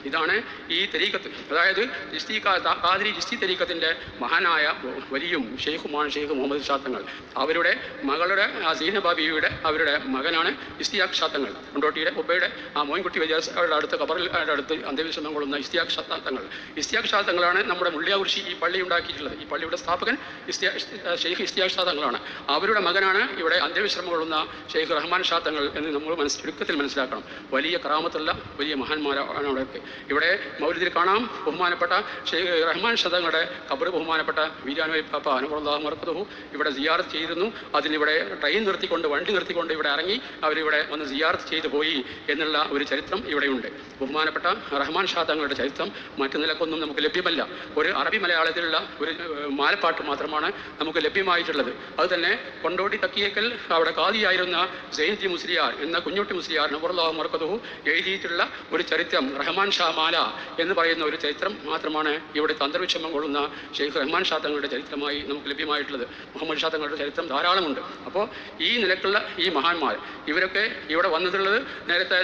ഇതാണ് ഈ തരീഖത്ത്. അതായത് ഖാദിരി ചിസ്തി തരീഖത്തിൻ്റെ മഹാനായ വലിയും ഷെയ്ഖുമാണ് ഷെയ്ഖ് മുഹമ്മദ് ഷാത്തങ്ങൾ. അവരുടെ മകളുടെ സീനബാബിയുടെ അവരുടെ മകനാണ് ഇസ്തിയാഖ് ഷാത്തങ്ങൾ. കൊണ്ടോട്ടിയുടെ ഉബയുടെ മോയിൻകുട്ടി വലിയാരുടെ അടുത്ത് ഖബറിൽ അടുത്ത് അന്ത്യവിശ്രമം കൊള്ളുന്ന ഇസ്തിയാഖ് ഷാത്തങ്ങൾ. ഇസ്തിയാഖ് ഷാത്തങ്ങളാണ് നമ്മുടെ മുള്ളിയാകുറിശി ഈ പള്ളി ഉണ്ടാക്കിയിട്ടുള്ളത്. ഈ പള്ളിയുടെ സ്ഥാപകൻ ഷെയ്ഖ് ഇസ്തിയാഖ് ഷാത്തങ്ങളാണ്. അവരുടെ മകനാണ് ഇവിടെ അന്ത്യവിശ്രമം കൊള്ളുന്ന ഷെയ്ഖ് റഹ്മാൻ ഷാത്തങ്ങൾ എന്ന് നമ്മൾ ചുരുക്കത്തിൽ മനസ്സിലാക്കണം. വലിയ കറാമത്തുള്ള വലിയ മഹാന്മാരാണ് അവിടെയൊക്കെ. ഇവിടെ മൗലിദിൽ കാണാം ബഹുമാനപ്പെട്ട ഷെയ്ഖ് റഹ്മാൻ ഷാത്തങ്ങളുടെ ഖബർ ബഹുമാനപ്പെട്ട വീരാനോയ് പാപ്പ അനുറല്ലാഹു മർക്കദഹു ഇവിടെ സിയാറത്ത് ചെയ്തിരുന്നു. അതിനിവിടെ ട്രെയിൻ നിർത്തിക്കൊണ്ട് വണ്ടി നിർത്തിക്കൊണ്ട് ഇവിടെ ഇറങ്ങി അവരിവിടെ ഒന്ന് സിയാറത്ത് ചെയ്തു പോയി എന്നുള്ള ഒരു ചരിത്രം ഇവിടെയുണ്ട്. ബഹുമാനപ്പെട്ട റഹ്മാൻ ഷാത്തങ്ങളുടെ ചരിത്രം മറ്റു നിലക്കൊന്നും നമുക്ക് ലഭ്യമല്ല. ഒരു അറബി മലയാളത്തിലുള്ള ഒരു മാലപ്പാട്ട് മാത്രമാണ് നമുക്ക് ലഭ്യമായിട്ടുള്ളത്. അതുതന്നെ കൊണ്ടോട്ടി തക്കിയേക്കൽ അവിടെ ഖാദിയായിരുന്ന സൈനുദ്ദീൻ മുസ്ലിയാർ എന്ന കുഞ്ഞുട്ടി മുസ്ലിയാർ നബറുല്ലാഹു മർക്കദഹു എഴുതിയിട്ടുള്ള ഒരു ചരിത്രം റഹ്മാൻ ഷാ മാല എന്ന് പറയുന്ന ഒരു ചരിത്രം മാത്രമാണ് ഇവിടെ അന്തർവിഷമം കൊള്ളുന്ന ഷെയ്ഖ് റഹ്മാൻ ഷാ തങ്ങളുടെ ചരിത്രമായി നമുക്ക് ലഭ്യമായിട്ടുള്ളത്. മുഹമ്മദ് ഷാ തങ്ങളുടെ ചരിത്രം ധാരാളമുണ്ട്. അപ്പോൾ ഈ നിലക്കുള്ള ഈ മഹാന്മാർ ഇവരൊക്കെ ഇവിടെ വന്നിട്ടുള്ളത് നേരത്തെ